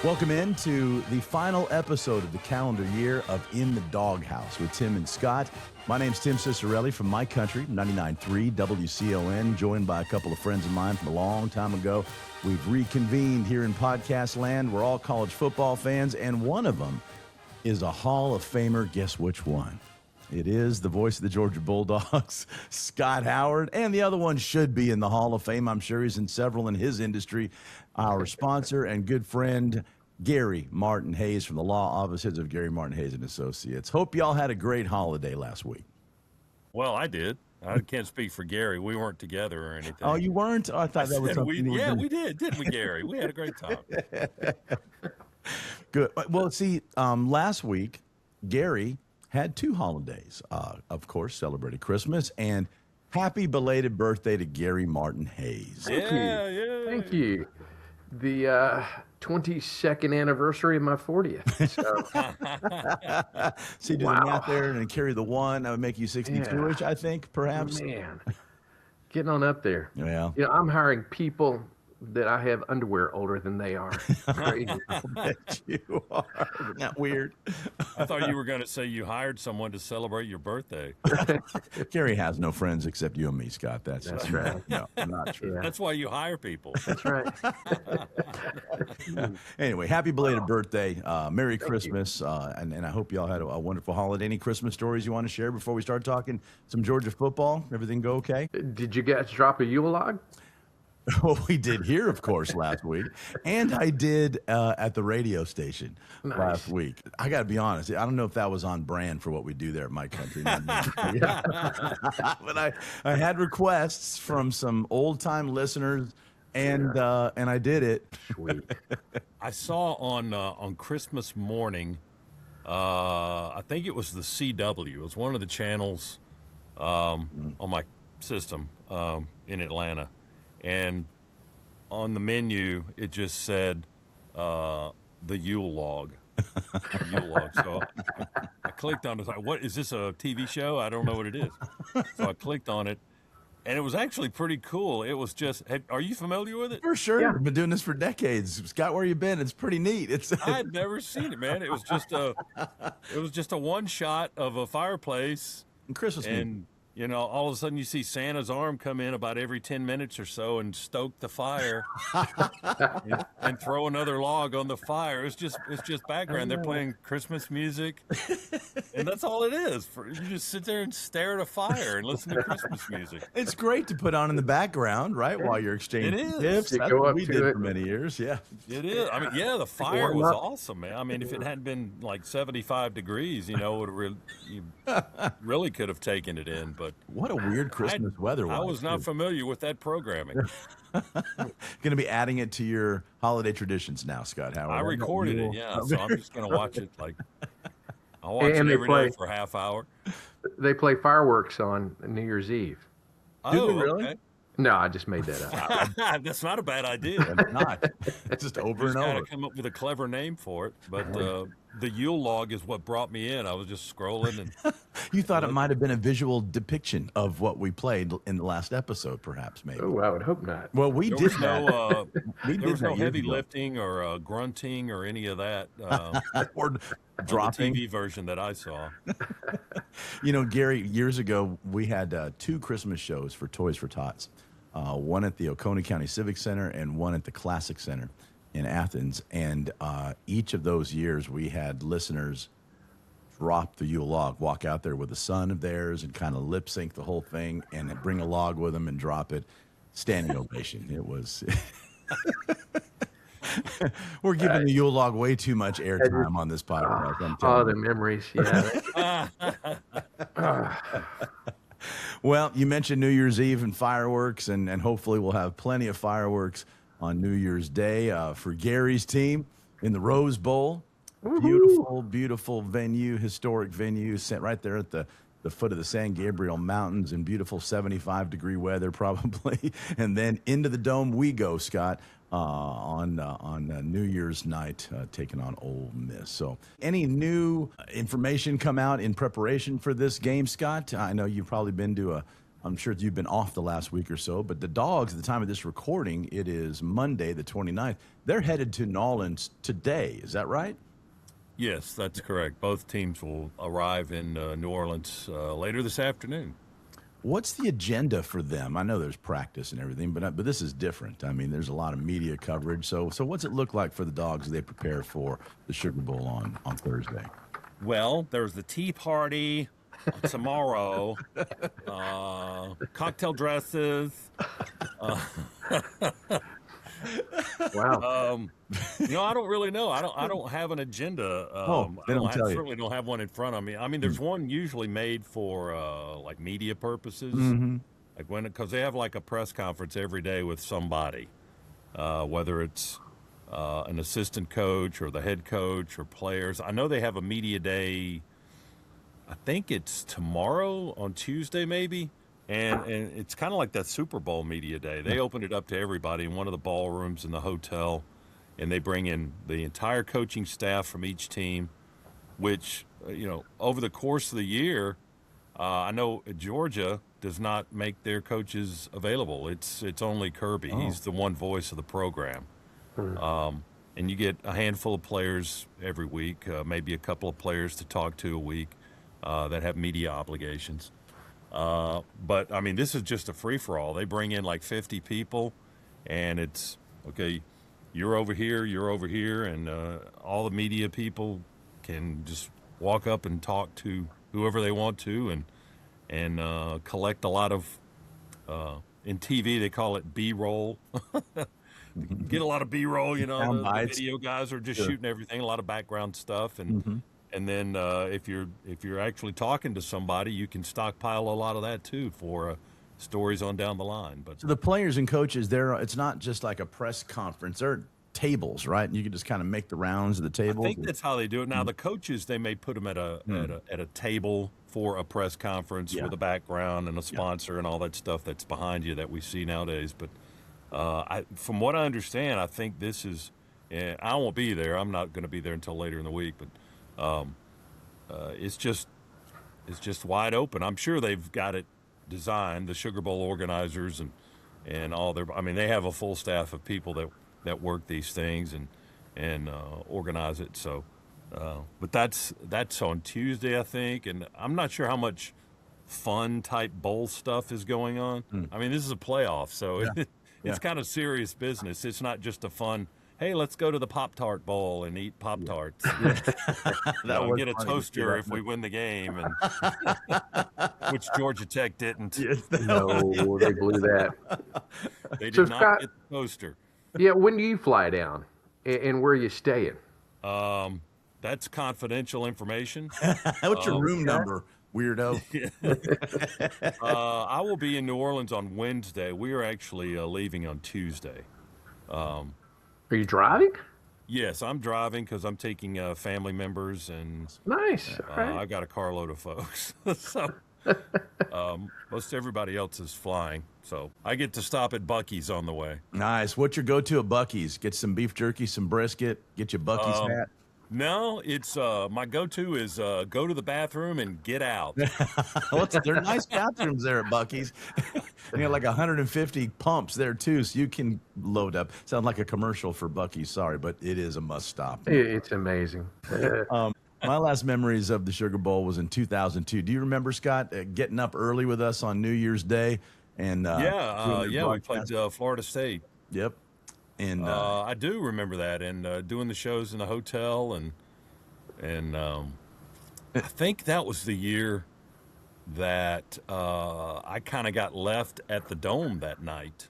Welcome into the final episode of the calendar year of In the DAWG House with Tim and Scott. My name's Tim Cicciarelli from my country, 99.3 WCON, joined by a couple of friends of mine from a long time ago. We've reconvened here in podcast land. We're all college football fans, and one of them is a Hall of Famer. Guess which one? It is the voice of the Georgia Bulldogs, Scott Howard, and the other one should be in the Hall of Fame. I'm sure he's in several in his industry. Our sponsor and good friend, Gary Martin Hayes from the law offices of Gary Martin Hayes and Associates. Hope y'all had a great holiday last week. Well, I did. I can't speak for Gary. We weren't together or anything. Oh, you weren't? Oh, I thought that was something we did, didn't we, Gary? We had a great time. Good. Well, see, last week, Gary had two holidays. Of course, celebrated Christmas, and happy belated birthday to Gary Martin Hayes. Thank you. The 22nd anniversary of my 40th. So, see, do the math there and carry the one. That would make you 62-ish, I think, perhaps. Man, getting on up there. Yeah. You know, I'm hiring people that I have underwear older than they are. Crazy. I bet you are. Isn't that weird? I thought you were going to say you hired someone to celebrate your birthday. Gary has no friends except you and me, Scott. That's right. No, not true. Yeah. That's why you hire people. That's right. Anyway, happy belated birthday. Merry Christmas. And I hope y'all had a wonderful holiday. Any Christmas stories you want to share before we start talking some Georgia football? Everything go okay? Did you guys drop a Yule log? Well, we did here, of course, last week, and I did at the radio station last week. I got to be honest, I don't know if that was on brand for what we do there at my country. But I had requests from some old-time listeners, and I did it. Sweet. I saw on Christmas morning, I think it was the CW. It was one of the channels on my system in Atlanta. And on the menu, it just said the Yule log. Yule log. So I clicked on it. I was like, what is this, a TV show? I don't know what it is. So I clicked on it, and it was actually pretty cool. It was just, are you familiar with it? For sure. Yeah. I've been doing this for decades. Scott, where you been? It's pretty neat. I had never seen it, man. It was just a one shot of a fireplace. Christmas and you know, all of a sudden you see Santa's arm come in about every 10 minutes or so and stoke the fire and throw another log on the fire. It's just background. They're playing Christmas music, and that's all it is. You just sit there and stare at a fire and listen to Christmas music. It's great to put on in the background, right, while you're exchanging gifts. You That's go what up we to did it. for many years, yeah. It is. I mean, yeah, the fire was awesome, man. I mean, if it hadn't been like 75 degrees, you know, you really could have taken it in, but What a weird Christmas weather. I was not familiar with that programming. Going to be adding it to your holiday traditions now, Scott Howard. I recorded it, yeah. So I'm just going to watch it. I'll watch it every day for a half hour. They play fireworks on New Year's Eve. Do they really? Okay. No, I just made that up. That's not a bad idea. It's not. It's just over Just and got over. to come up with a clever name for it. But the Yule log is what brought me in. I was just scrolling and You thought it might have been a visual depiction of what we played in the last episode, perhaps, maybe. Oh, I would hope not. Well, we there did was that. no We there was did no that heavy years ago. lifting or grunting or any of that. Or On dropping. the TV version that I saw. You know, Gary, years ago, we had two Christmas shows for Toys for Tots. One at the Oconee County Civic Center and one at the Classic Center in Athens. And each of those years, we had listeners drop the Yule log, walk out there with a son of theirs and kind of lip sync the whole thing and bring a log with them and drop it. Standing ovation. It was... We're giving the Yule log way too much airtime on this podcast. I'm telling The you. memories, yeah. Well, you mentioned New Year's Eve and fireworks, and hopefully we'll have plenty of fireworks on New Year's Day for Gary's team in the Rose Bowl. Beautiful, beautiful venue, historic venue, set right there at the foot of the San Gabriel Mountains in beautiful 75-degree weather probably. And then into the Dome we go, Scott, on New Year's night, taking on Ole Miss. So any new information come out in preparation for this game, Scott? I know you've probably been to I'm sure you've been off the last week or so, but the Dogs, at the time of this recording, it is Monday, the 29th. They're headed to New Orleans today. Is that right? Yes, that's correct. Both teams will arrive in New Orleans later this afternoon. What's the agenda for them? I know there's practice and everything, but this is different. I mean, there's a lot of media coverage. So what's it look like for the Dogs as they prepare for the Sugar Bowl on Thursday? Well, there's the tea party tomorrow, cocktail dresses. Wow. I don't really know. I don't have an agenda. They don't tell you. Certainly don't have one in front of me. I mean, there's one usually made for like media purposes, like because they have like a press conference every day with somebody, whether it's an assistant coach or the head coach or players. I know they have a media day. I think it's tomorrow on Tuesday, maybe. And it's kind of like that Super Bowl media day. They open it up to everybody in one of the ballrooms in the hotel, and they bring in the entire coaching staff from each team, which, over the course of the year, I know Georgia does not make their coaches available. It's only Kirby. Oh. He's the one voice of the program. And you get a handful of players every week, maybe a couple of players to talk to a week that have media obligations. But I mean, this is just a free-for-all. They bring in like 50 people, and it's okay. You're over here, and all the media people can just walk up and talk to whoever they want to, and collect a lot of. In TV, they call it B-roll. Get a lot of B-roll. The video guys are just shooting everything, a lot of background stuff, and. And then if you're actually talking to somebody, you can stockpile a lot of that too for stories on down the line. But So the players and coaches, it's not just like a press conference. They're tables, right? And you can just kind of make the rounds of the tables. I think that's how they do it. Now the coaches, they may put them at a table for a press conference with a background and a sponsor and all that stuff that's behind you that we see nowadays. But from what I understand, I think this is. I won't be there. I'm not going to be there until later in the week, but. It's just wide open. I'm sure they've got it designed, the Sugar Bowl organizers and all their. I mean, they have a full staff of people that work these things and organize it. So, but that's on Tuesday, I think, and I'm not sure how much fun type bowl stuff is going on. I mean, this is a playoff, so it's kind of serious business. It's not just a fun. Hey, let's go to the Pop-Tart Bowl and eat Pop-Tarts. Get a toaster if we win the game, which Georgia Tech didn't. No, they blew that. They did not get the toaster. Yeah, when do you fly down, and where are you staying? That's confidential information. What's your room number, weirdo? I will be in New Orleans on Wednesday. We are actually leaving on Tuesday. Are you driving? Yes, I'm driving because I'm taking family members and Nice. Okay. I've got a carload of folks. So most everybody else is flying. So I get to stop at Buc-ee's on the way. Nice. What's your go-to at Buc-ee's? Get some beef jerky, some brisket, get your Buc-ee's hat. No, it's my go-to is go to the bathroom and get out. There are nice bathrooms there at Buc-ee's. You got like 150 pumps there too, so you can load up. Sounds like a commercial for Buc-ee's. Sorry, but it is a must stop. It's amazing. My last memories of the Sugar Bowl was in 2002. Do you remember, Scott, getting up early with us on New Year's Day? And we played Florida State. Yep. And I do remember that, and doing the shows in the hotel, and I think that was the year that I kind of got left at the Dome that night.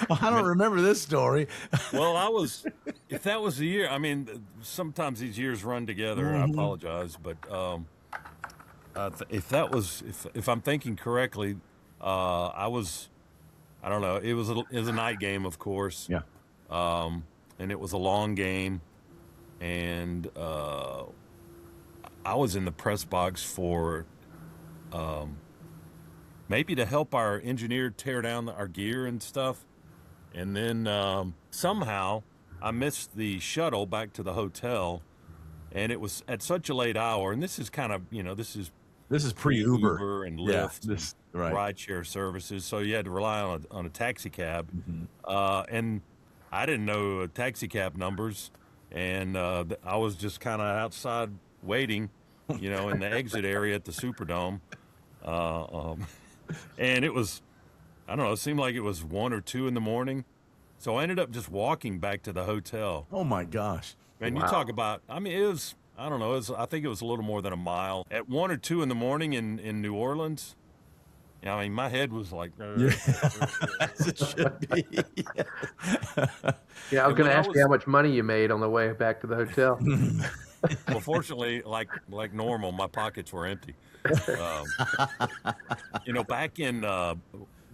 I don't remember this story. Well, if that was the year, I mean, sometimes these years run together, and I apologize, but if I'm thinking correctly, I don't know. It was a night game, of course. Yeah. And it was a long game, and I was in the press box for maybe to help our engineer tear down our gear and stuff. And then somehow I missed the shuttle back to the hotel, and it was at such a late hour. And this is kind of, this is This is pre-Uber. Uber and Yeah, Lyft and right. rideshare services. So you had to rely on a taxi cab. Mm-hmm. And I didn't know taxi cab numbers. And I was just kind of outside waiting, in the exit area at the Superdome. Uh, um, and it was, I don't know, it seemed like it was 1 or 2 in the morning. So I ended up just walking back to the hotel. Oh my gosh. And you talk about, I mean, it was, I don't know, I think it was a little more than a mile. At 1 or 2 in the morning in New Orleans, I mean, my head was like, As it should be. Yeah, I was going to ask you how much money you made on the way back to the hotel. Well, fortunately, like normal, my pockets were empty.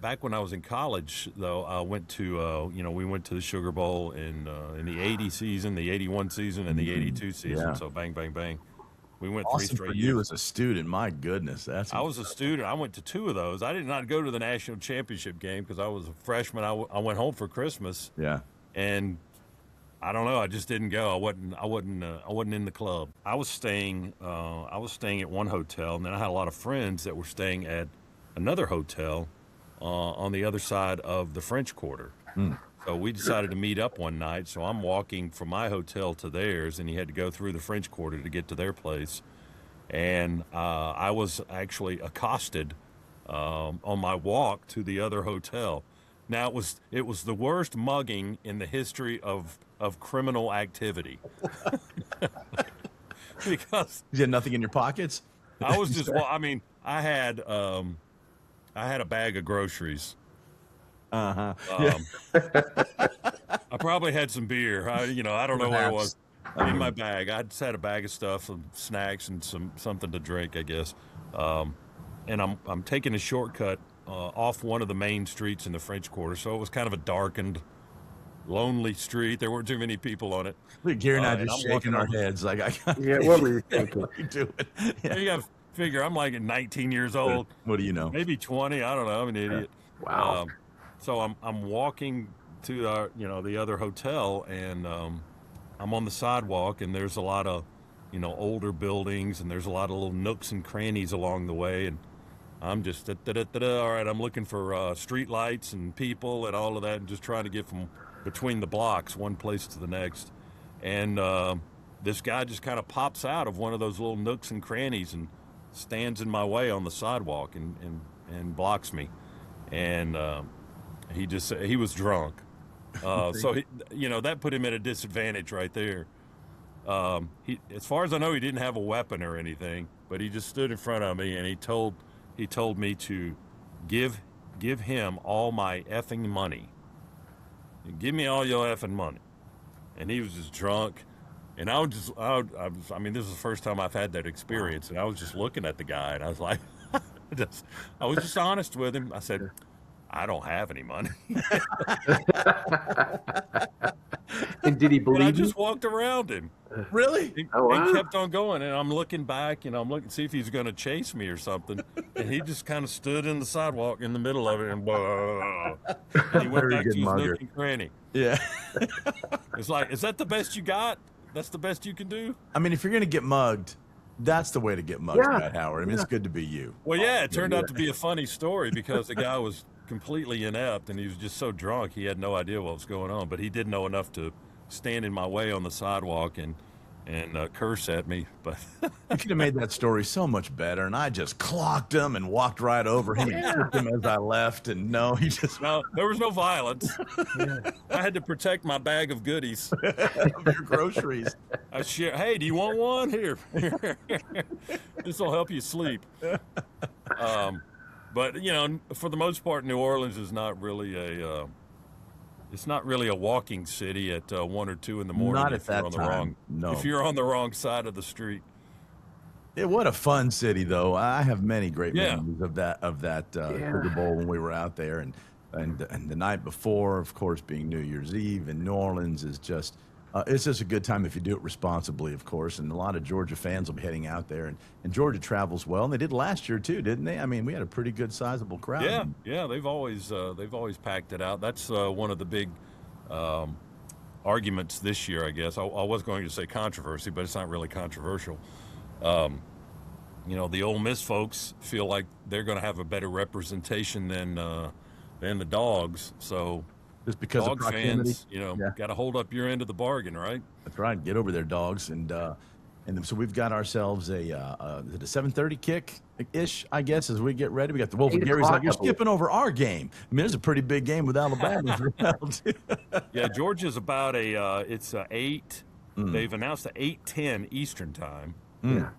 Back when I was in college, though, I went to we went to the Sugar Bowl in the '80 season, the '81 season, and the '82 season. Yeah. So bang, bang, bang. We went Awesome 3 straight for years. you as a student. My goodness, I was a student. I went to 2 of those. I did not go to the national championship game because I was a freshman. I went home for Christmas, yeah. and I don't know. I just didn't go. I wasn't in the club. I was staying at one hotel, and then I had a lot of friends that were staying at another hotel on the other side of the French Quarter. So we decided to meet up one night. So I'm walking from my hotel to theirs, and you had to go through the French Quarter to get to their place. And I was actually accosted on my walk to the other hotel. Now it was the worst mugging in the history of criminal activity. Because You had nothing in your pockets? I was just, well, I mean, I had a bag of groceries. Uh-huh. I probably had some beer. I don't know where it was in my bag. I just had a bag of stuff, some snacks, and something to drink, I guess. And I'm taking a shortcut off one of the main streets in the French Quarter, so it was kind of a darkened, lonely street. There weren't too many people on it. Look, Gary and I And just I'm shaking our walking heads like, Yeah, what were you thinking? what are you doing? Yeah. You got to figure I'm like 19 years old, What do you know? maybe 20. I don't know. I'm an idiot. Wow. So I'm walking to the other hotel, and I'm on the sidewalk, and there's a lot of older buildings, and there's a lot of little nooks and crannies along the way, and I'm just all right. I'm looking for street lights and people and all of that, and just trying to get from between the blocks one place to the next. And this guy just kind of pops out of one of those little nooks and crannies and stands in my way on the sidewalk and blocks me. And he was drunk. So that put him at a disadvantage right there. As far as I know, he didn't have a weapon or anything, but he just stood in front of me, and he told me to give him all my effing money. Give me all your effing money. And he was just drunk. And I mean, this is the first time I've had that experience, and I was just looking at the guy, and I was like, I was just honest with him. I said, I don't have any money. And did he And I believe you? just walked around him. Really? And, Oh, wow. and kept on going, and I'm looking back, and I'm looking to see if he's going to chase me or something. And he just kind of stood in the sidewalk in the middle of it, and he went Very back good to his mugger. nook and cranny. Yeah. It's like, is that the best you got? That's the best you can do? I mean, if you're going to get mugged, that's the way to get mugged, Yeah. Matt Howard. I mean, it's good to be you. Well, yeah, it turned out to be a funny story because the guy was completely inept, and he was just so drunk he had no idea what was going on. But he did know enough to stand in my way on the sidewalk and curse at me. But You could have made that story so much better, and I just clocked him and walked right over him and tripped him as I left, and no, he just no, there was no violence. I had to protect my bag of goodies. of your groceries. I share. Hey, do you want one? Here. This will help you sleep. But for the most part, New Orleans is not really it's not really a walking city at 1 or 2 in the morning. Not if at you're that on the time, wrong, no. If you're on the wrong side of the street. Yeah, what a fun city, though. I have many great Yeah. memories of that Sugar Bowl when we were out there, and the night before, of course, being New Year's Eve in New Orleans is just it's just a good time if you do it responsibly, of course. And a lot of Georgia fans will be heading out there, and Georgia travels well, and they did last year too, didn't they? I mean, we had a pretty good sizable crowd. Yeah, they've always packed it out. That's one of the big arguments this year, I guess. I was going to say controversy, but it's not really controversial. the Ole Miss folks feel like they're going to have a better representation than the Dogs. So, Just because of Dog proximity. fans, Yeah. got to hold up your end of the bargain, right? That's right. Get over there, Dogs, and then, so we've got ourselves is it a 7:30 kick ish, I guess, as we get ready. We got the Wolf. 8 Gary's like, o'clock, you're I believe. skipping over our game. I mean, there's a pretty big game with Alabama as well, too. Yeah, Georgia's about it's 8. They've announced a 8:10 Eastern time. Yeah.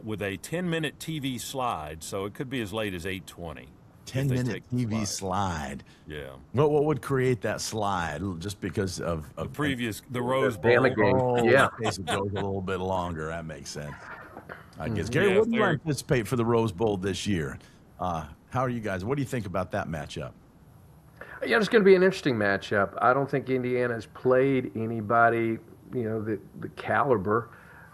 With a 10-minute TV slide, so it could be as late as 8:20. 10-minute TV slide. Yeah. What would create that slide? Just because of The Rose Bowl. Bama game. Oh, Yeah. in case it goes a little bit longer. That makes sense. I guess. Gary, Yeah, what do you they're- anticipate for the Rose Bowl this year? How are you guys? What do you think about that matchup? Yeah, it's going to be an interesting matchup. I don't think Indiana's played anybody, the caliber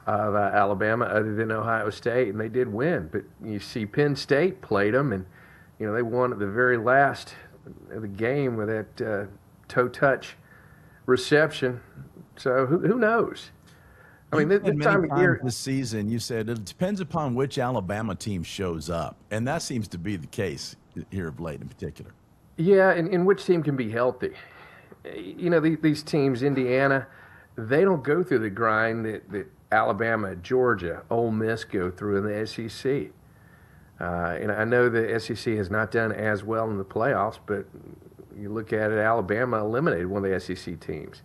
of Alabama other than Ohio State, and they did win. But you see Penn State played them, and, they won at the very last of the game with that toe touch reception. So who knows? I mean, this time of year this season, you said it depends upon which Alabama team shows up, and that seems to be the case here of late in particular. Yeah, and which team can be healthy? These teams, Indiana, they don't go through the grind that Alabama, Georgia, Ole Miss go through in the SEC. And I know the SEC has not done as well in the playoffs, but you look at it, Alabama eliminated one of the SEC teams.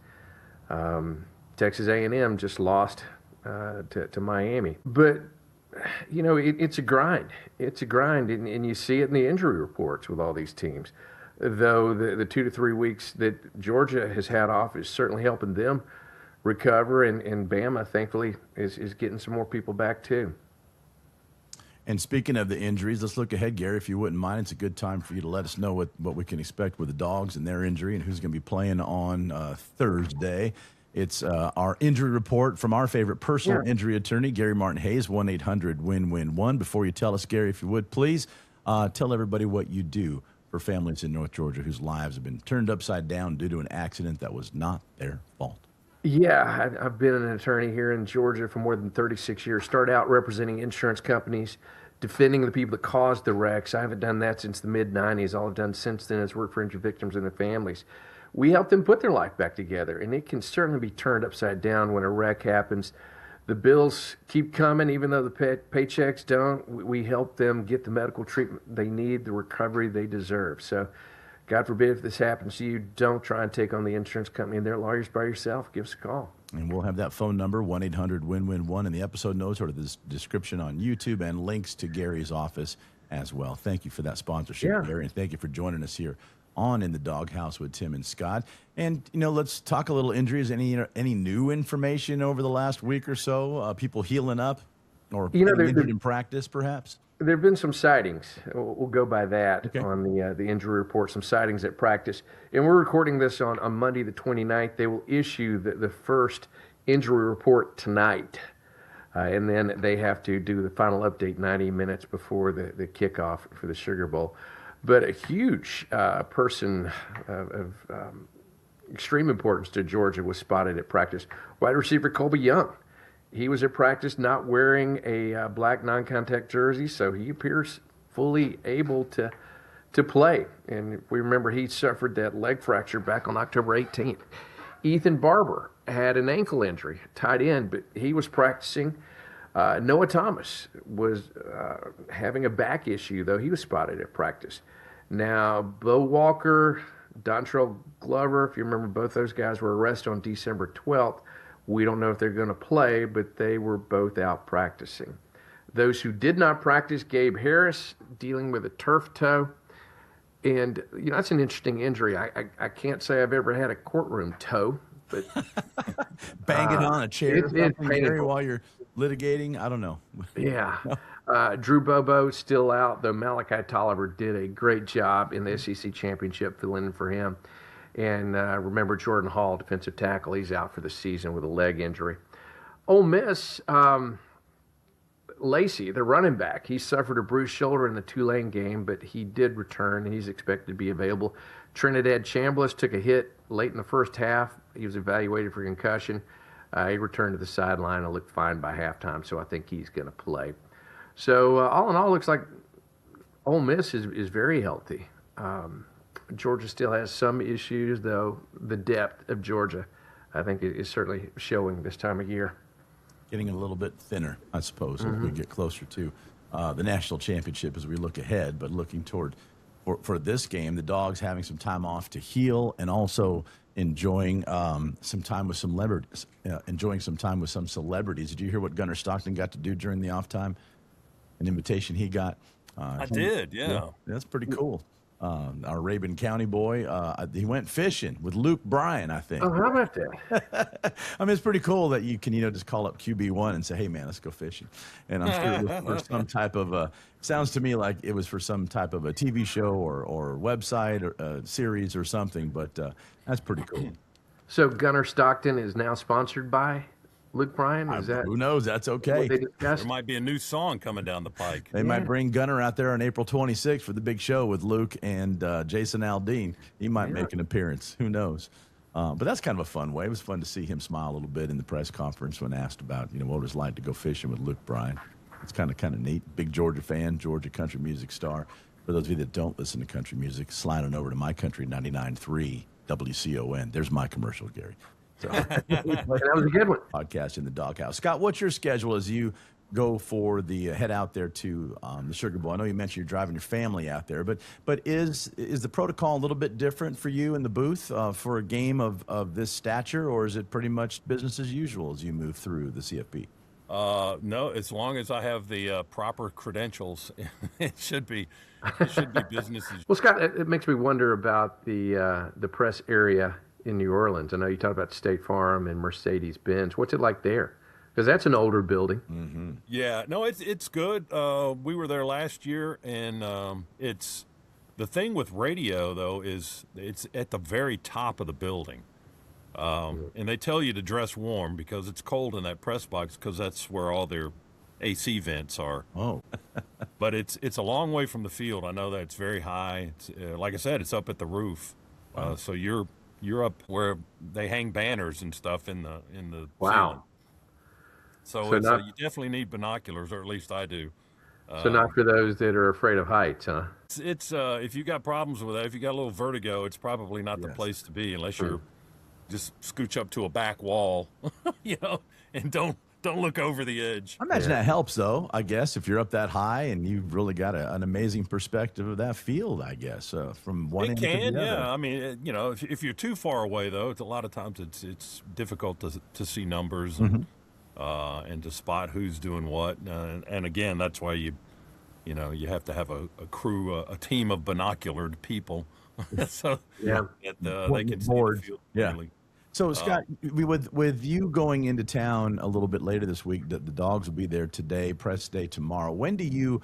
Texas A&M just lost to Miami. But, it's a grind. It's a grind, and you see it in the injury reports with all these teams. Though the 2 to 3 weeks that Georgia has had off is certainly helping them recover, and Bama, thankfully, is getting some more people back too. And speaking of the injuries, let's look ahead, Gary, if you wouldn't mind. It's a good time for you to let us know what we can expect with the Dogs and their injury and who's going to be playing on Thursday. It's our injury report from our favorite personal injury attorney, Gary Martin Hayes, 1-800-WIN-WIN-1. Before you tell us, Gary, if you would, please tell everybody what you do for families in North Georgia whose lives have been turned upside down due to an accident that was not their fault. Yeah, I've been an attorney here in Georgia for more than 36 years. Started out representing insurance companies, defending the people that caused the wrecks. I haven't done that since the mid-'90s. All I've done since then is work for injured victims and their families. We help them put their life back together, and it can certainly be turned upside down when a wreck happens. The bills keep coming, even though the paychecks don't. We help them get the medical treatment they need, the recovery they deserve. So, God forbid if this happens to you, don't try and take on the insurance company and their lawyers by yourself. Give us a call. And we'll have that phone number, 1-800-WIN-WIN-1, in the episode notes or the description on YouTube, and links to Gary's office as well. Thank you for that sponsorship, Gary, and thank you for joining us here on In the Dog House with Tim and Scott. And, let's talk a little injuries. Any new information over the last week or so? People healing up or injured in practice, perhaps? There have been some sightings. We'll go by that on the injury report, some sightings at practice. And we're recording this on Monday the 29th. They will issue the first injury report tonight. And then they have to do the final update 90 minutes before the kickoff for the Sugar Bowl. But a huge person of extreme importance to Georgia was spotted at practice. Wide receiver Colby Young. He was at practice not wearing a black non-contact jersey, so he appears fully able to play. And if we remember, he suffered that leg fracture back on October 18th. Ethan Barber had an ankle injury, tight end, but he was practicing. Noah Thomas was having a back issue, though he was spotted at practice. Now, Bo Walker, Dontrell Glover, if you remember, both those guys were arrested on December 12th. We don't know if they're going to play, but they were both out practicing. Those who did not practice, Gabe Harris, dealing with a turf toe. And, that's an interesting injury. I can't say I've ever had a courtroom toe, but bang it on a chair it's painful while you're litigating. I don't know. Yeah. Drew Bobo still out, though Malachi Tolliver did a great job in the SEC championship filling in for him. And remember Jordan Hall, defensive tackle, he's out for the season with a leg injury. Ole Miss, Lacey, the running back, he suffered a bruised shoulder in the Tulane game, but he did return, and he's expected to be available. Trinidad Chambliss took a hit late in the first half. He was evaluated for concussion. He returned to the sideline and looked fine by halftime, so I think he's going to play. So all in all, looks like Ole Miss is very healthy. Georgia still has some issues, though. The depth of Georgia, I think, is certainly showing this time of year. Getting a little bit thinner, I suppose, as we get closer to the national championship as we look ahead. But looking toward for this game, the Dogs having some time off to heal and also enjoying some time with some celebrities. Did you hear what Gunnar Stockton got to do during the off time? An invitation he got. I did, yeah. That's pretty cool. Our Rabun County boy, he went fishing with Luke Bryan, I think. Oh, how about that? I mean, it's pretty cool that you can, just call up QB1 and say, hey, man, let's go fishing. And I'm sure it was for some type of sounds to me like it was for some type of a TV show or website or series or something, but that's pretty cool. So Gunnar Stockton is now sponsored by Luke Bryan? Is that who knows? That's okay. There might be a new song coming down the pike. They might bring Gunnar out there on April 26th for the big show with Luke and Jason Aldean. He might make an appearance. Who knows? But that's kind of a fun way. It was fun to see him smile a little bit in the press conference when asked about, what it was like to go fishing with Luke Bryan. It's kind of neat. Big Georgia fan, Georgia country music star. For those of you that don't listen to country music, slide on over to My Country 99.3 WCON. There's my commercial, Gary. So, that was a good one. Podcast in the doghouse. Scott, what's your schedule as you go for the head out there to the Sugar Bowl? I know you mentioned you're driving your family out there, but is the protocol a little bit different for you in the booth for a game of this stature, or is it pretty much business as usual as you move through the CFP? No, as long as I have the proper credentials, it should be business as usual. Well, Scott, it makes me wonder about the press area in New Orleans. I know you talk about State Farm and Mercedes-Benz. What's it like there? Because that's an older building. Mm-hmm. Yeah, no, it's good. We were there last year, and it's the thing with radio though is it's at the very top of the building, and they tell you to dress warm because it's cold in that press box because that's where all their AC vents are. Oh, but it's a long way from the field. I know that it's very high. It's, like I said, it's up at the roof, so you're up where they hang banners and stuff in the ceiling. So you definitely need binoculars, or at least I do. So not for those that are afraid of heights, huh? It's if you got problems with that, if you got a little vertigo, it's probably not the place to be unless you're just scooch up to a back wall, and don't look over the edge. I imagine that helps, though, I guess, if you're up that high and you've really got an amazing perspective of that field, I guess, from one end to the other. Yeah. I mean, if you're too far away, though, a lot of times it's difficult to see numbers and to spot who's doing what. And again, that's why you have to have a crew, a team of binoculared people, so that they can see the field clearly. So, Scott, with you going into town a little bit later this week, the Dogs will be there today, press day tomorrow. When do you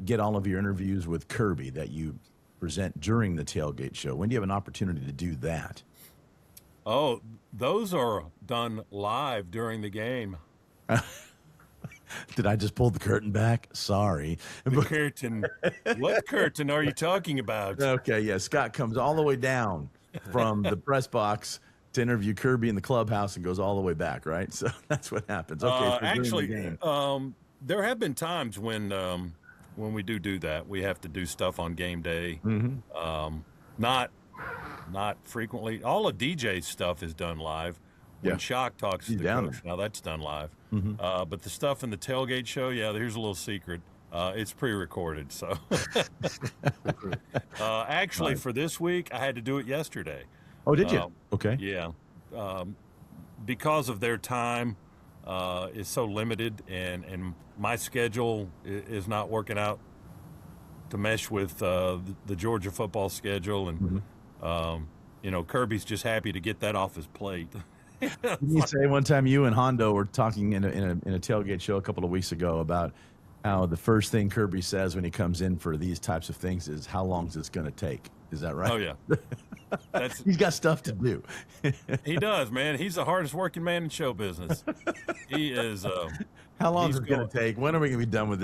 get all of your interviews with Kirby that you present during the tailgate show? When do you have an opportunity to do that? Oh, those are done live during the game. Did I just pull the curtain back? Sorry. The curtain. What curtain are you talking about? Okay, yeah. Scott comes all the way down from the press box to interview Kirby in the clubhouse and goes all the way back, right? So that's what happens. Okay, actually, there have been times when we do that. We have to do stuff on game day. Not frequently. All the DJ stuff is done live. When Shock talks to the coach, now that's done live. But the stuff in the tailgate show, here's a little secret. It's pre-recorded. So actually, for this week, I had to do it yesterday. Oh, did you? Okay. Yeah. Because of their time is so limited, and my schedule is not working out to mesh with the Georgia football schedule, and Kirby's just happy to get that off his plate. Didn't you say one time you and Hondo were talking in a tailgate show a couple of weeks ago about how the first thing Kirby says when he comes in for these types of things is, how long is this going to take? Is that right? Oh, yeah. He's got stuff to do. He does, man. He's the hardest working man in show business. He is. How long is it going to take? When are we going to be done with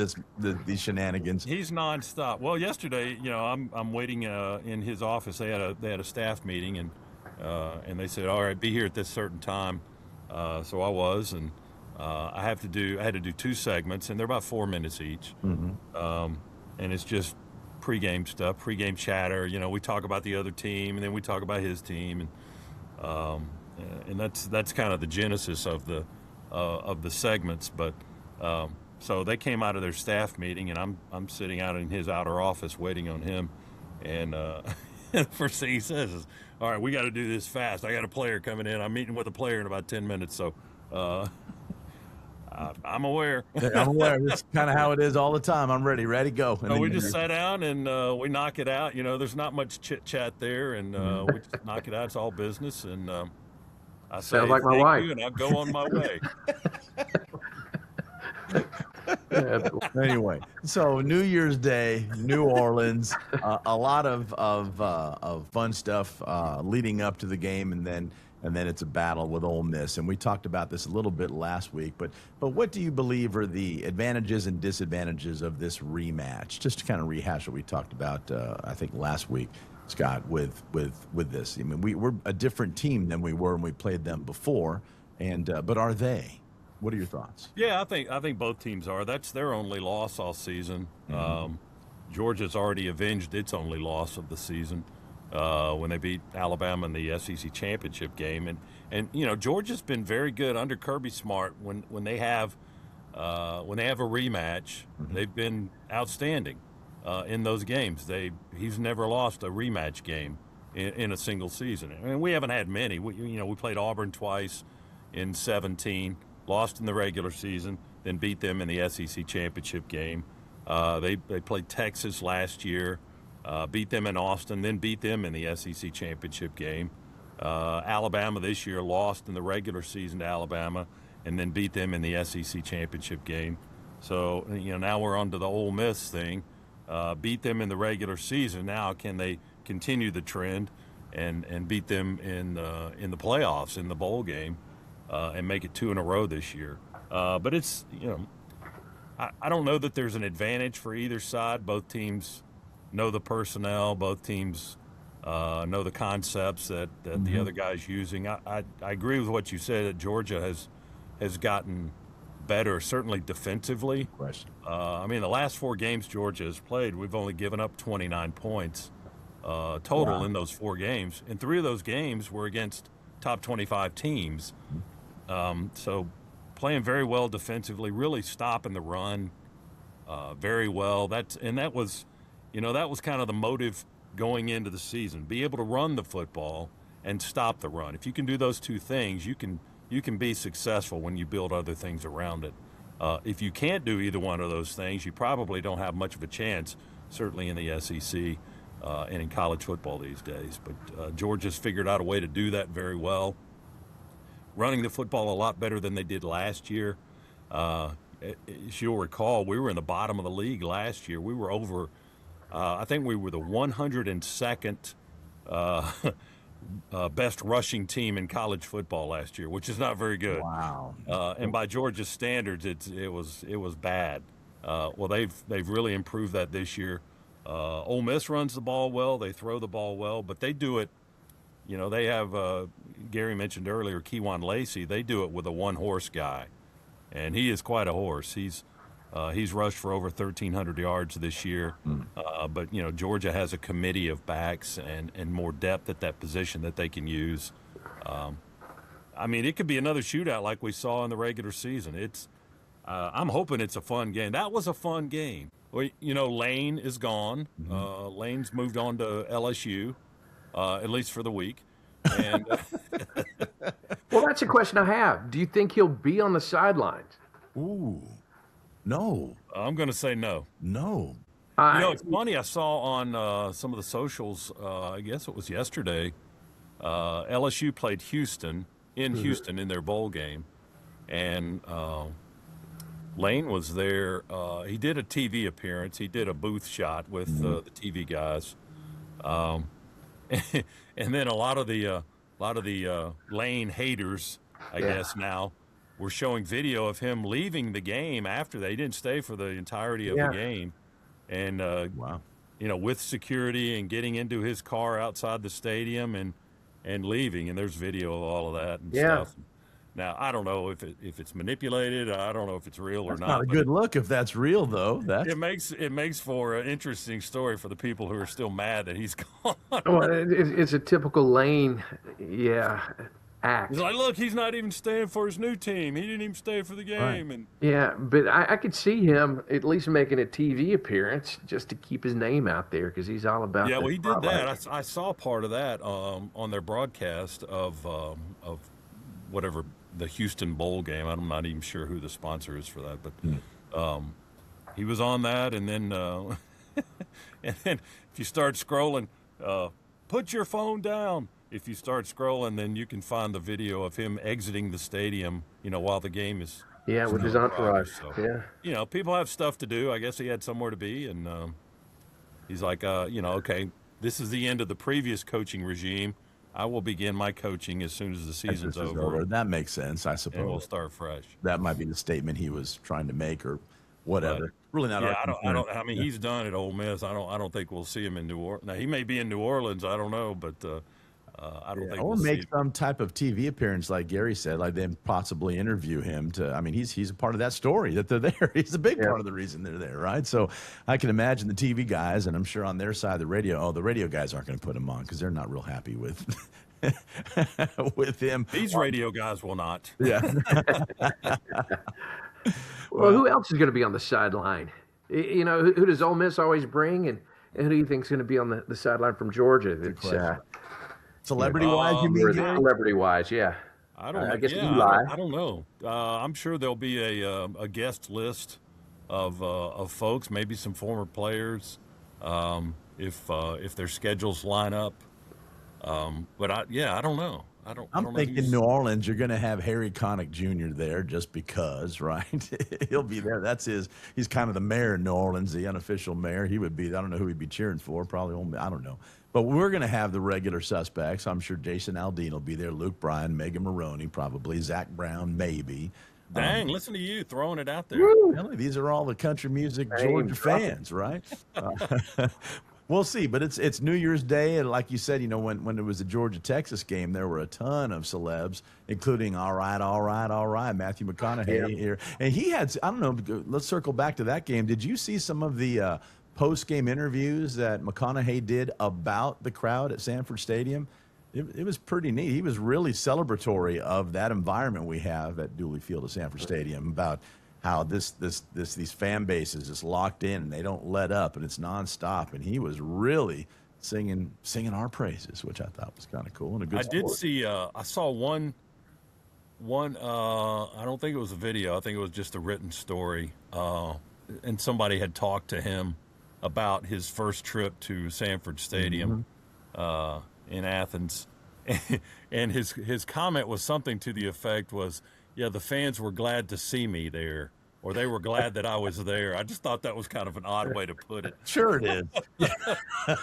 these shenanigans? He's nonstop. Well, yesterday, I'm waiting in his office. They had a staff meeting, and they said, all right, be here at this certain time. So I was, and I had to do 2 segments, and they're about 4 minutes each. And it's just pregame stuff, pregame chatter. We talk about the other team, and then we talk about his team, and that's kind of the genesis of the segments. But so they came out of their staff meeting, and I'm sitting out in his outer office waiting on him, and the first thing he says is, "All right, we got to do this fast. I got a player coming in. I'm meeting with a player in about 10 minutes." So I'm aware. I'm aware. It's kind of how it is all the time. I'm ready, go. So we just sat down and we knock it out. There's not much chit chat there, and we just knock it out. It's all business, and I say, sounds like my thank wife. you, and I go on my way. Anyway, so New Year's Day, New Orleans, a lot of fun stuff leading up to the game, and then it's a battle with Ole Miss. And we talked about this a little bit last week, but what do you believe are the advantages and disadvantages of this rematch? Just to kind of rehash what we talked about, I think last week, Scott, with this. I mean, we're a different team than we were when we played them before, but are they? What are your thoughts? Yeah, I think both teams are. That's their only loss all season. Georgia's already avenged its only loss of the season when they beat Alabama in the SEC championship game. And Georgia's been very good under Kirby Smart when they have a rematch. They've been outstanding in those games. He's never lost a rematch game in a single season. I mean, we haven't had many. We played Auburn twice in 2017. Lost in the regular season, then beat them in the SEC championship game. They played Texas last year, beat them in Austin, then beat them in the SEC championship game. Alabama this year lost in the regular season to Alabama, and then beat them in the SEC championship game. So now we're on to the Ole Miss thing. Beat them in the regular season. Now can they continue the trend and beat them in the playoffs in the bowl game? And make it 2 in a row this year. But it's, I don't know that there's an advantage for either side. Both teams know the personnel. Both teams know the concepts that the other guy's using. I agree with what you said, that Georgia has gotten better, certainly defensively. I mean, the last 4 games Georgia has played, we've only given up 29 points total in those 4 games. And 3 of those games were against top 25 teams. So playing very well defensively, really stopping the run very well. That was kind of the motive going into the season. Be able to run the football and stop the run. If you can do those 2 things, you can be successful when you build other things around it. If you can't do either one of those things, you probably don't have much of a chance, certainly in the SEC and in college football these days. But Georgia's figured out a way to do that very well. Running the football a lot better than they did last year. As you'll recall, we were in the bottom of the league last year. We were over, I think we were the 102nd best rushing team in college football last year, which is not very good. Wow. And by Georgia's standards, it was bad. Well, they've really improved that this year. Ole Miss runs the ball well. They throw the ball well, but they do it. They have, Gary mentioned earlier, Kewan Lacey. They do it with a 1-horse guy, and he is quite a horse. He's rushed for over 1,300 yards this year. But, Georgia has a committee of backs and more depth at that position that they can use. I mean, it could be another shootout like we saw in the regular season. I'm hoping it's a fun game. That was a fun game. Well, Lane is gone. Lane's moved on to LSU. At least for the week. And well, that's a question I have. Do you think he'll be on the sidelines? Ooh, no. I'm going to say no. No. It's funny. I saw on some of the socials, I guess it was yesterday, LSU played Houston in their bowl game. And Lane was there. He did a TV appearance. He did a booth shot with the TV guys. And then a lot of the Lane haters, I guess now, were showing video of him leaving the game after they didn't stay for the entirety of the game, and with security and getting into his car outside the stadium and leaving. And there's video of all of that and stuff. Now I don't know if it's manipulated. I don't know if it's real or That's not. not a But good look if that's real, though. it makes for an interesting story for the people who are still mad that he's gone. Well, it's a typical Lane, yeah, He's act. like, look, he's not even staying for his new team. He didn't even stay for the Right. game, and Yeah, but I could see him at least making a TV appearance just to keep his name out there because he's all about yeah, the well, he did spotlight. that. I saw part of that on their broadcast of whatever the Houston Bowl game. I'm not even sure who the sponsor is for that, but he was on that, and then and then if you start scrolling, put your phone down. If you start scrolling, then you can find the video of him exiting the stadium. While the game is Yeah, with still his in entourage. progress. So Yeah. people have stuff to do. I guess he had somewhere to be, and he's like, okay, this is the end of the previous coaching regime. I will begin my coaching as soon as the season's This is over, That makes sense, I and we'll suppose. start fresh. That might be the statement he was trying to make, or But whatever. Really not our yeah, I concern. don't. I mean, he's done at Ole Miss. I don't think we'll see him in New Orleans. Now he may be in New Orleans. I don't know, but I don't think Or we'll see make him. some type of TV appearance, like Gary said, like then possibly interview him to. I mean, he's a part of that story that they're there. He's a big Yeah. part of the reason they're there, right? So I can imagine the TV guys, and I'm sure on their side, the radio guys aren't going to put him on because they're not real happy with with him. These radio guys will not. Yeah. Well, who else is going to be on the sideline? Who does Ole Miss always bring, and who do you think is going to be on the sideline from Georgia? That's question. Celebrity wise, you mean? Gary? celebrity wise, yeah. I don't know. I guess Yeah, Eli. I don't know. I'm sure there'll be a guest list of folks, maybe some former players, if their schedules line up. But I don't know. I don't I'm know thinking who's- New Orleans, you're going to have Harry Connick Jr. there just because, right? He'll be there. He's kind of the mayor of New Orleans, the unofficial mayor. He would be, I don't know who he'd be cheering for, probably only, I don't know. But we're going to have the regular suspects. I'm sure Jason Aldean will be there, Luke Bryan, Megan Maroney, probably, Zach Brown, maybe. Dang, listen to you throwing it out there. Really, these are all the country music Georgia dropping. fans, right? We'll see, but it's New Year's Day, and like you said, when it was the Georgia-Texas game, there were a ton of celebs, including all right, Matthew McConaughey here, and he had, I don't know, let's circle back to that game. Did you see some of the post-game interviews that McConaughey did about the crowd at Sanford Stadium? It was pretty neat. He was really celebratory of that environment we have at Dooley Field at Sanford Stadium, about how these fan bases is locked in and they don't let up and it's nonstop. And he was really singing our praises, which I thought was kind of cool and a good. I did sport. see. I saw one. I don't think it was a video. I think it was just a written story. And somebody had talked to him about his first trip to Sanford Stadium in Athens, and his comment was something to the effect was, "Yeah, the fans were glad to see me there." Or they were glad that I was there. I just thought that was kind of an odd way to put it. Sure it is.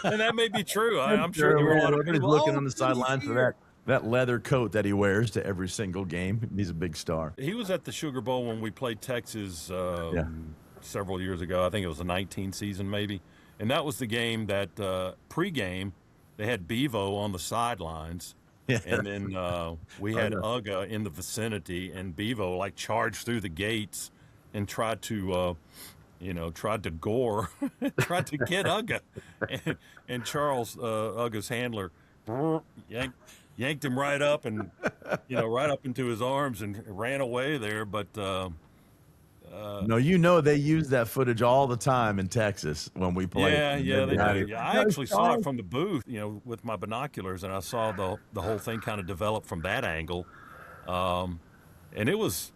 And that may be true. I'm sure there were a lot of Everybody's people looking on the he's sideline for here." that leather coat that he wears to every single game. He's a big star. He was at the Sugar Bowl when we played Texas several years ago. I think it was the 19 season maybe. And that was the game that pregame they had Bevo on the sidelines. Yeah. And then we had Uga in the vicinity, and Bevo charged through the gates and tried to gore, tried to get Uga. And Charles, Uga's handler, yanked him right up and, right up into his arms and ran away there. But No, they use that footage all the time in Texas when we play. yeah, they do. Yeah, I actually saw it from the booth, with my binoculars, and I saw the whole thing kind of develop from that angle. And it was,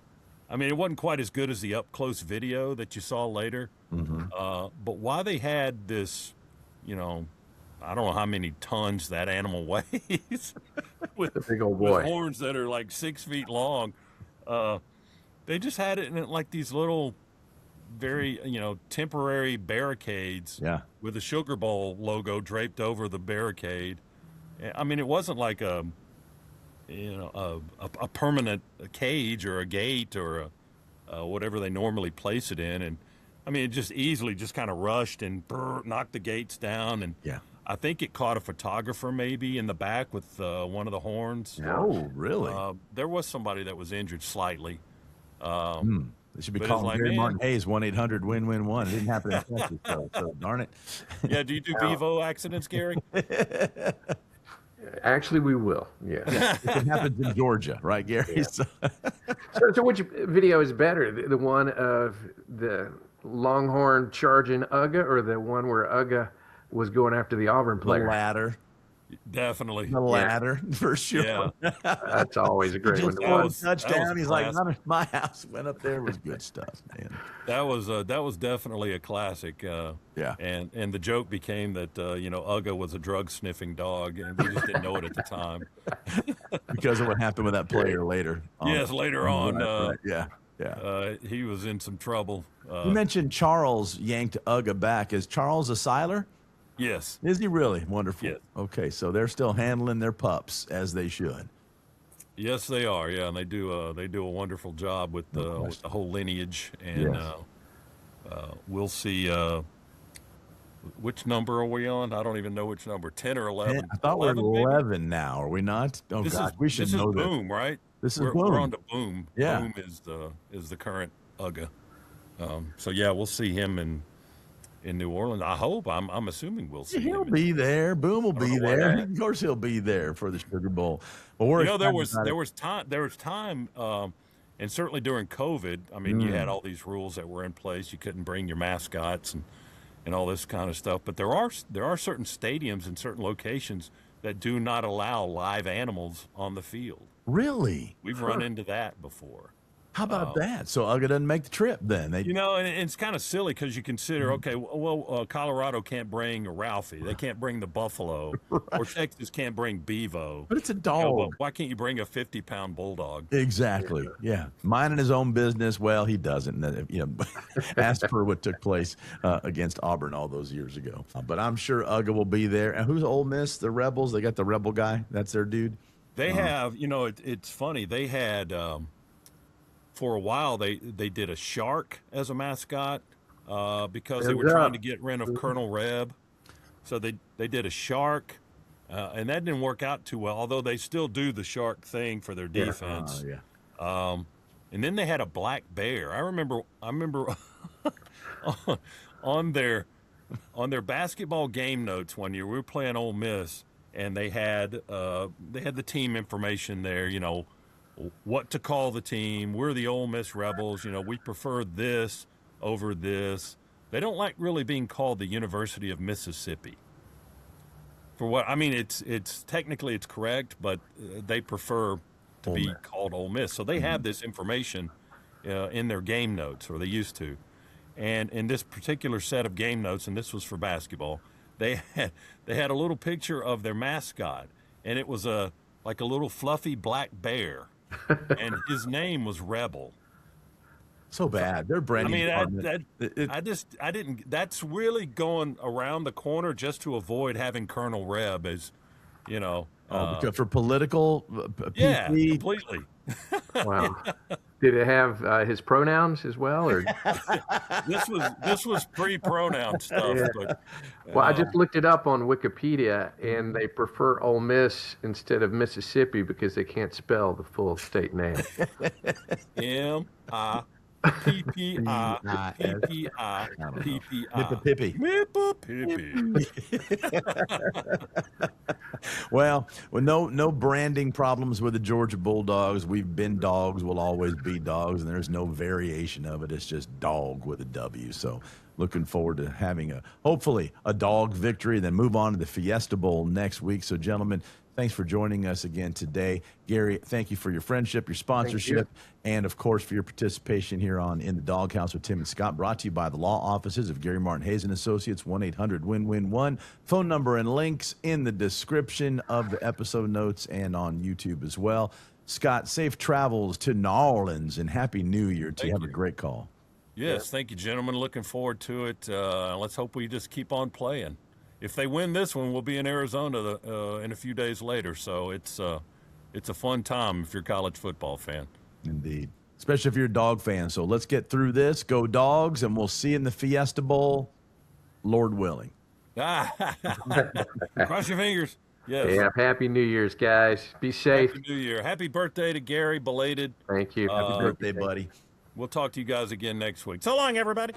it wasn't quite as good as the up close video that you saw later. But why they had this, I don't know how many tons that animal weighs, with The big old boy. with horns that are 6 feet long. They just had it in these little, very temporary barricades. Yeah. With the Sugar Bowl logo draped over the barricade. It wasn't like a permanent cage or a gate or whatever they normally place it in, and it just easily just kind of rushed and knocked the gates down, and Yeah. I think it caught a photographer maybe in the back with one of the horns. Oh, really? There was somebody that was injured slightly. They should be But it's calling like, Gary man. Martin Hayes 1-800-WIN-WIN-1. It didn't happen in Texas, though. So darn it. Yeah, do you do Bevo accidents, Gary? Actually, we will. Yeah. It happens in Georgia, right, Gary? Yeah. So which video is better? The one of the Longhorn charging Uga, or the one where Uga was going after the Auburn The player? latter. Definitely. The latter, for sure. Yeah. That's always a great one Just to one watch. touchdown. He's like, classic. none of my house went up there. It was good stuff, man. That was definitely a classic. Yeah. And the joke became that Uga was a drug sniffing dog, and we just didn't know it at the time. Because of what happened with that player later. Yes, later on, Right. Yeah. he was in some trouble. You mentioned Charles yanked Uga back. Is Charles a Siler? Yes. Is he really? Wonderful. Yes. Okay, so they're still handling their pups as they should. Yes, they are. Yeah, and they do a wonderful job with the whole lineage, and Yes. we'll see. Which number are we on? I don't even know which number. 10 or 11? I thought we're 11, maybe? 11 now. Are we not? Oh, This God, is, we should this know is that. Boom, right? This is we're Boom. on to Boom. Yeah. Boom is the current Uga. So yeah, we'll see him in New Orleans. I hope. I'm assuming we'll see He'll him. be there. Boom will be know why there. not. Of course, he'll be there for the Sugar Bowl. But we're There excited was time, and certainly during COVID. I mean, you had all these rules that were in place. You couldn't bring your mascots and all this kind of stuff. But there are certain stadiums and certain locations that do not allow live animals on the field. Really? We've run into that before. How about that? So Uga doesn't make the trip then. They, And it's kind of silly because you consider, okay, well, Colorado can't bring Ralphie. They can't bring the Buffalo. Or Texas can't bring Bevo. but it's a You know, dog. well, why can't you bring a 50-pound bulldog? Exactly. Yeah. Minding his own business. Well, he doesn't. As per what took place against Auburn all those years ago. But I'm sure Uga will be there. And who's Ole Miss? The Rebels. They got the Rebel guy. That's their dude. They have, it's funny. They had, for a while, they did a shark as a mascot because they were trying to get rid of Colonel Reb. So they did a shark, and that didn't work out too well, although they still do the shark thing for their defense. And then they had a black bear. I remember on their basketball game notes one year, we were playing Ole Miss, and they had the team information there, what to call the team. We're the Ole Miss Rebels. We prefer this over this. They don't like really being called the University of Mississippi. For what I mean, it's technically it's correct, but they prefer to be called Ole Miss. So they have this information in their game notes, or they used to. And in this particular set of game notes, and this was for basketball, they had a little picture of their mascot, and it was like a little fluffy black bear. And his name was Rebel. So bad. They're branding. I didn't. That's really going around the corner just to avoid having Colonel Reb as, because for political. Yeah, PC, completely. Wow. Did it have his pronouns as well, or? This was pre-pronoun stuff. Yeah. But, Well, I just looked it up on Wikipedia, and they prefer Ole Miss instead of Mississippi because they can't spell the full state name. Mississippi. Well, no branding problems with the Georgia Bulldogs. We've been dogs. We'll always be dogs, and there's no variation of it. It's just dog with a W. So looking forward to having hopefully a dog victory, then move on to the Fiesta Bowl next week. So, gentlemen, thanks for joining us again today. Gary, thank you for your friendship, your sponsorship, and, of course, for your participation here on In the Dawg House with Tim and Scott, brought to you by the law offices of Gary Martin Hayes and Associates, 1-800-WIN-WIN-1. Phone number and links in the description of the episode notes and on YouTube as well. Scott, safe travels to New Orleans, and Happy New Year to you. Have a great call. Yes, thank you, gentlemen. Looking forward to it. Let's hope we just keep on playing. If they win this one, we'll be in Arizona in a few days later. So it's a fun time if you're a college football fan. Indeed. Especially if you're a dog fan. So let's get through this. Go Dogs, and we'll see you in the Fiesta Bowl, Lord willing. Cross your fingers. Yes. Yeah, Happy New Year's, guys. Be safe. Happy New Year. Happy birthday to Gary, belated. Thank you. Happy birthday, buddy. We'll talk to you guys again next week. So long, everybody.